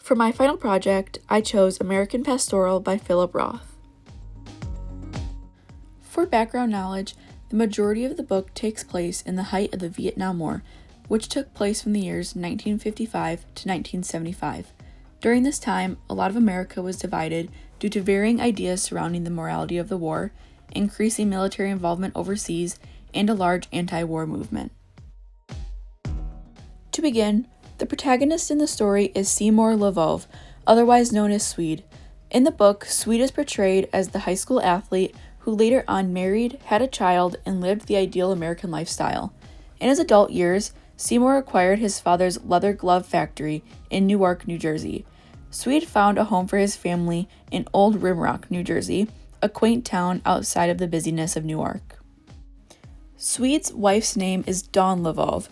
For my final project, I chose American Pastoral by Philip Roth. For background knowledge, the majority of the book takes place in the height of the Vietnam War, which took place from the years 1955 to 1975. During this time, a lot of America was divided due to varying ideas surrounding the morality of the war, increasing military involvement overseas, and a large anti-war movement. To begin, the protagonist in the story is Seymour Lvov, otherwise known as Swede. In the book, Swede is portrayed as the high school athlete who later on married, had a child, and lived the ideal American lifestyle. In his adult years, Seymour acquired his father's leather glove factory in Newark, New Jersey. Swede found a home for his family in Old Rimrock, New Jersey, a quaint town outside of the busyness of Newark. Swede's wife's name is Dawn Lvov.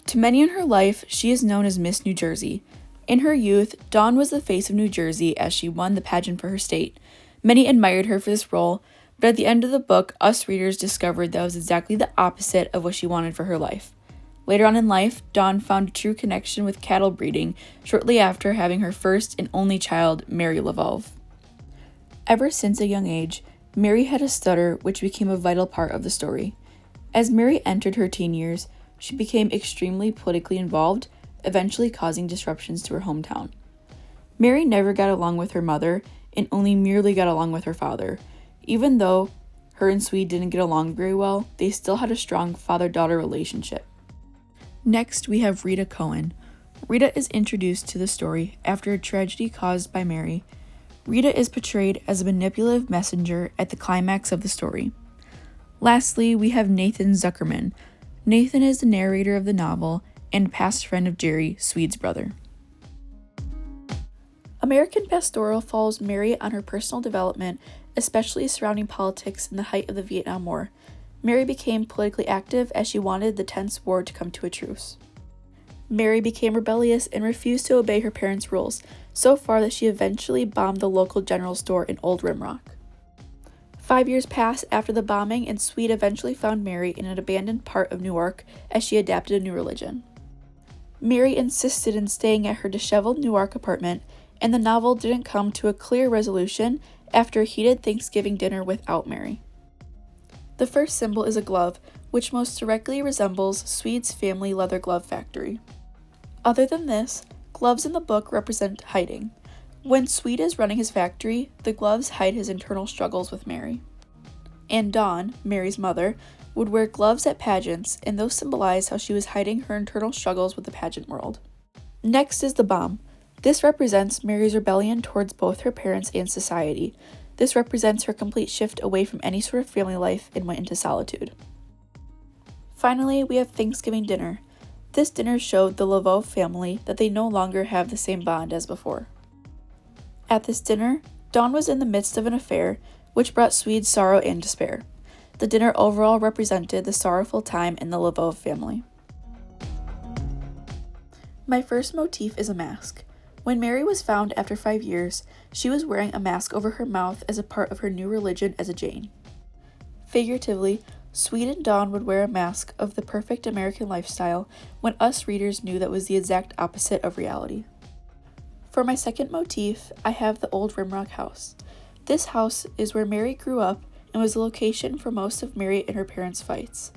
To many in her life, she is known as Miss New Jersey. In her youth, Dawn was the face of New Jersey as she won the pageant for her state. Many admired her for this role, but at the end of the book, us readers discovered that was exactly the opposite of what she wanted for her life. Later on in life, Dawn found a true connection with cattle breeding shortly after having her first and only child, Mary Lvov. Ever since a young age, Mary had a stutter which became a vital part of the story. As Mary entered her teen years, she became extremely politically involved, eventually causing disruptions to her hometown. Mary never got along with her mother and only merely got along with her father. Even though her and Swede didn't get along very well, they still had a strong father-daughter relationship. Next, we have Rita Cohen. Rita is introduced to the story after a tragedy caused by Mary. Rita is portrayed as a manipulative messenger at the climax of the story. Lastly, we have Nathan Zuckerman. Nathan is the narrator of the novel and past friend of Jerry, Swede's brother. American Pastoral follows Mary on her personal development, especially surrounding politics in the height of the Vietnam War. Mary became politically active as she wanted the tense war to come to a truce. Mary became rebellious and refused to obey her parents' rules, so far that she eventually bombed the local general store in Old Rimrock. 5 years passed after the bombing, and Swede eventually found Mary in an abandoned part of Newark as she adapted a new religion. Mary insisted in staying at her disheveled Newark apartment, and the novel didn't come to a clear resolution after a heated Thanksgiving dinner without Mary. The first symbol is a glove, which most directly resembles Swede's family leather glove factory. Other than this, gloves in the book represent hiding. When Swede is running his factory, the gloves hide his internal struggles with Mary. And Dawn, Mary's mother, would wear gloves at pageants, and those symbolize how she was hiding her internal struggles with the pageant world. Next is the bomb. This represents Mary's rebellion towards both her parents and society. This represents her complete shift away from any sort of family life and went into solitude. Finally, we have Thanksgiving dinner. This dinner showed the Lvov family that they no longer have the same bond as before. At this dinner, Dawn was in the midst of an affair, which brought Swede sorrow and despair. The dinner overall represented the sorrowful time in the Lvov family. My first motif is a mask. When Mary was found after 5 years, she was wearing a mask over her mouth as a part of her new religion as a Jain. Figuratively, Swede and Dawn would wear a mask of the perfect American lifestyle when us readers knew that was the exact opposite of reality. For my second motif, I have the Old Rimrock house. This house is where Mary grew up and was the location for most of Mary and her parents' fights.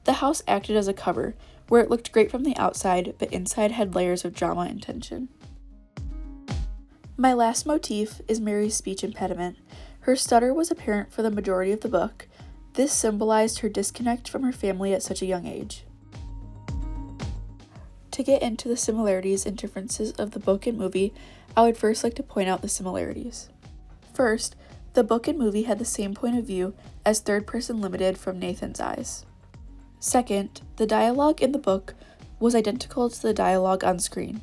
The house acted as a cover, where it looked great from the outside, but inside had layers of drama and tension. My last motif is Mary's speech impediment. Her stutter was apparent for the majority of the book. This symbolized her disconnect from her family at such a young age. To get into the similarities and differences of the book and movie, I would first like to point out the similarities. First, the book and movie had the same point of view as third-person limited from Nathan's eyes. Second, the dialogue in the book was identical to the dialogue on screen.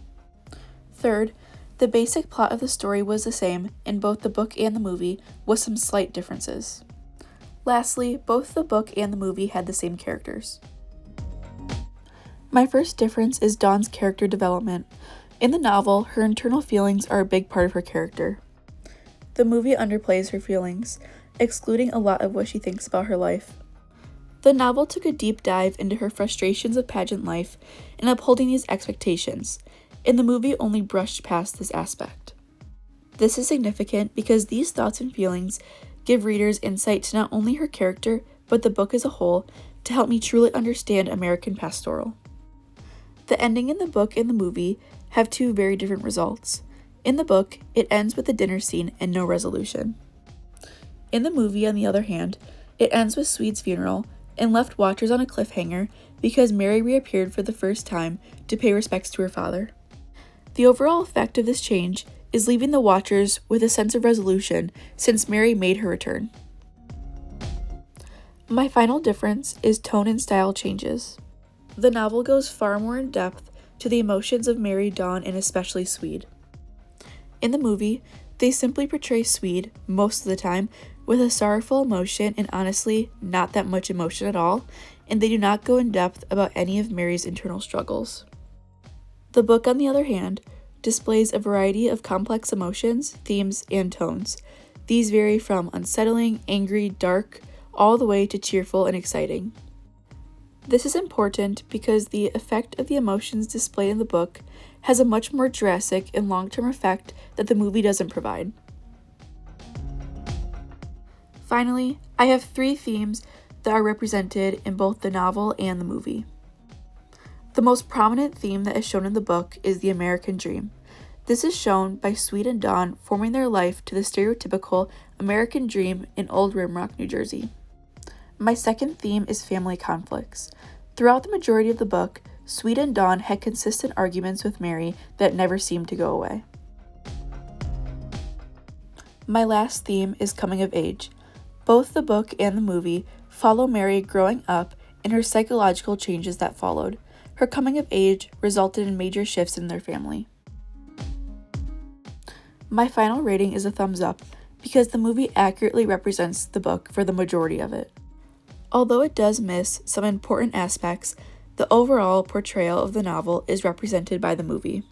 Third, the basic plot of the story was the same in both the book and the movie, with some slight differences. Lastly, both the book and the movie had the same characters. My first difference is Dawn's character development. In the novel, her internal feelings are a big part of her character. The movie underplays her feelings, excluding a lot of what she thinks about her life. The novel took a deep dive into her frustrations of pageant life and upholding these expectations. and the movie only brushed past this aspect. This is significant because these thoughts and feelings give readers insight to not only her character, but the book as a whole, to help me truly understand American pastoral. The ending in the book and the movie have two very different results. In the book, it ends with a dinner scene and no resolution. In the movie, on the other hand, it ends with Swede's funeral and left watchers on a cliffhanger because Mary reappeared for the first time to pay respects to her father. The overall effect of this change is leaving the watchers with a sense of resolution since Mary made her return. My final difference is tone and style changes. The novel goes far more in depth to the emotions of Mary, Dawn, and especially Swede. In the movie, they simply portray Swede, most of the time, with a sorrowful emotion and honestly, not that much emotion at all, and they do not go in depth about any of Mary's internal struggles. The book, on the other hand, displays a variety of complex emotions, themes, and tones. These vary from unsettling, angry, dark, all the way to cheerful and exciting. This is important because the effect of the emotions displayed in the book has a much more drastic and long-term effect that the movie doesn't provide. Finally, I have 3 themes that are represented in both the novel and the movie. The most prominent theme that is shown in the book is the American dream. This is shown by Swede and Dawn forming their life to the stereotypical American dream in Old Rimrock, New Jersey. My second theme is family conflicts. Throughout the majority of the book, Swede and Dawn had consistent arguments with Mary that never seemed to go away. My last theme is coming of age. Both the book and the movie follow Mary growing up and her psychological changes that followed. Her coming of age resulted in major shifts in their family. My final rating is a thumbs up because the movie accurately represents the book for the majority of it. Although it does miss some important aspects, the overall portrayal of the novel is represented by the movie.